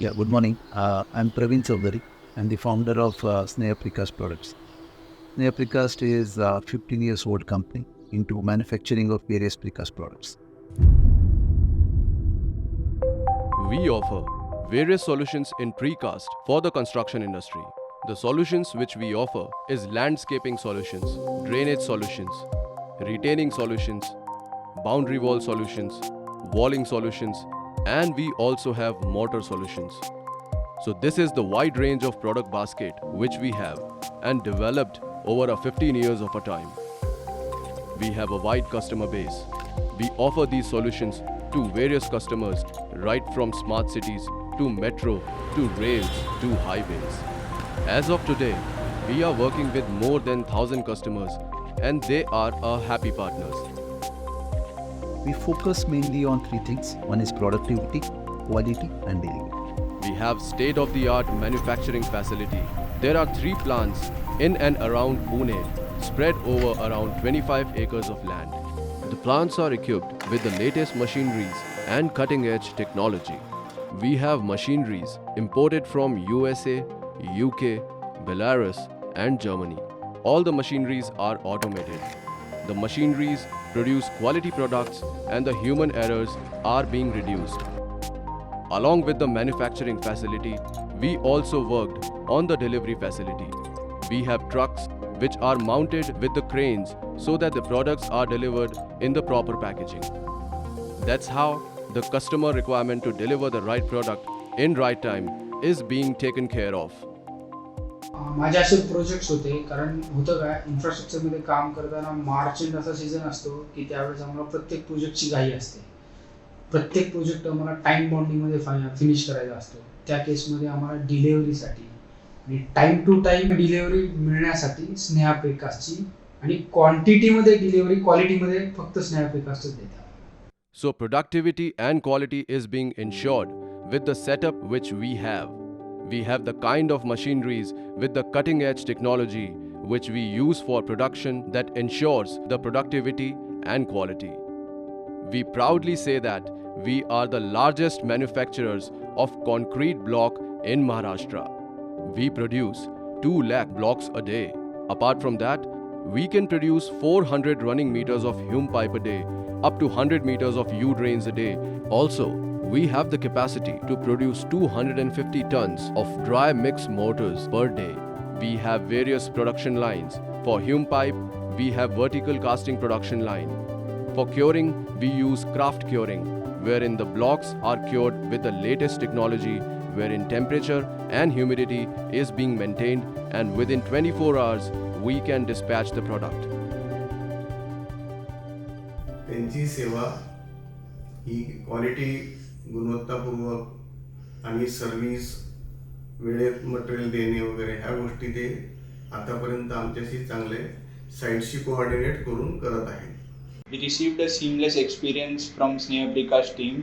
Yeah, good morning. I'm Praveen Chaudhary. I'm the founder of Sneha Precast Products. Sneha Precast is a 15 years old company into manufacturing of various precast products. We offer various solutions in precast for the construction industry. The solutions which we offer is landscaping solutions, drainage solutions, retaining solutions, boundary wall solutions, walling solutions, and we also have mortar solutions. So this is the wide range of product basket which we have and developed over a 15 years of a time. We have a wide customer base. We offer these solutions to various customers, right from smart cities to metro to rails to highways. As of today, we are working with more than 1,000 customers and they are our happy partners. We focus mainly on three things. One is productivity, quality, and delivery. We have state-of-the-art manufacturing facility. There are 3 plants in and around Pune, spread over around 25 acres of land. The plants are equipped with the latest machineries and cutting-edge technology. We have machineries imported from USA, UK, Belarus, and Germany. All the machineries are automated. The machineries produce quality products and the human errors are being reduced. Along with the manufacturing facility, we also worked on the delivery facility. We have trucks which are mounted with the cranes so that the products are delivered in the proper packaging. That's how the customer requirement to deliver the right product in right time is being taken care of. माझे असे projects होते कारण होतं काय इन्फ्रास्ट्रक्चरमध्ये काम करताना मार्च and असा season असतो की त्यावेळेस आम्हाला प्रत्येक प्रोजेक्टची घाई असते. प्रत्येक प्रोजेक्ट आम्हाला टाईम बॉन्डिंगमध्ये फिनिश करायचा असतो. त्या केसमध्ये आम्हाला डिलेव्हरीसाठी आणि टाईम टू टाईम डिलेव्हरी मिळण्यासाठी स्नेहा प्रिकास्टची आणि क्वांटिटीमध्ये डिलेव्हरी क्वालिटीमध्ये फक्त स्नेहा प्रिकास्टच देतात. So productivity and quality is being ensured with the setup which we have. We have the kind of machineries with the cutting edge technology which we use for production that ensures the productivity and quality. We proudly say that we are the largest manufacturers of concrete block in Maharashtra. We produce 2 lakh blocks a day. Apart from that, we can produce 400 running meters of hume pipe a day, up to 100 meters of U-drains a day. Also, we have the capacity to produce 250 tons of dry mix mortars per day. We have various production lines. For hume pipe, we have vertical casting production line. For curing, we use craft curing, wherein the blocks are cured with the latest technology, wherein temperature and humidity is being maintained, and within 24 hours, we can dispatch the product. त्यांची सेवा ही quality गुणवत्तापूर्वक आणि service वेळेत material देणे वगैरे ह्या गोष्टी ते आतापर्यंत आमच्याशी चांगले साईटशी कोऑर्डिनेट करून करत आहेत. We received a seamless experience from Sneha Precast team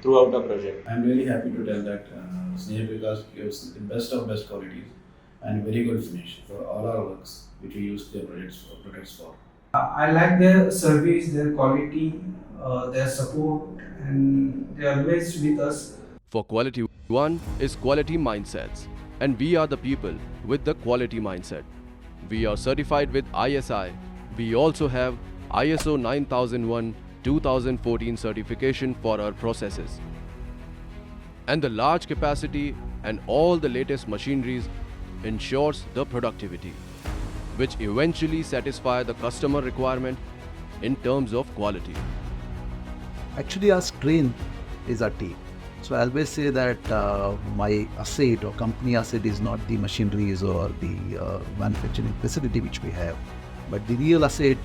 throughout our project. I'm really happy to tell that Sneha Precast gives the best of best qualities and very good finish for all our works which we use their products for. I like their service, their quality, their support, and they are always with us. For quality, one is quality mindsets, and we are the people with the quality mindset. We are certified with ISI. We also have ISO 9001:2014 certification for our processes. And the large capacity and all the latest machineries ensures the productivity, which eventually satisfy the customer requirement in terms of quality. Actually, our strength is our team. So I always say that my asset or company asset is not the machineries or the manufacturing facility which we have, but the real asset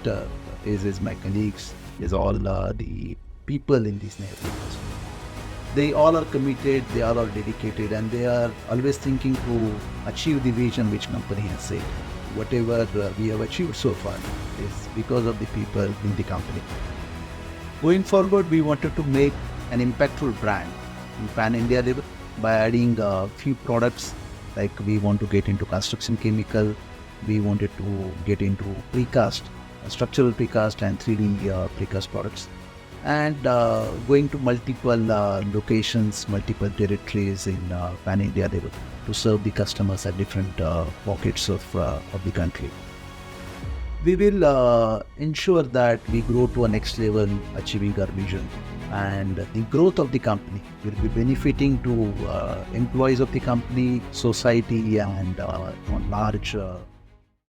is my colleagues, is all the people in these neighborhoods. They all are committed, they all are dedicated, and they are always thinking to achieve the vision which company has set. Whatever we have achieved so far is because of the people in the company. Going forward, we wanted to make an impactful brand in pan-India level by adding a few products, like we want to get into construction chemical, we wanted to get into precast, structural precast and 3D precast products. and going to multiple locations, multiple territories in pan India level to serve the customers at different pockets of the country. We will ensure that we grow to a next level, achieving our vision, and the growth of the company will be benefiting to employees of the company, society, and on large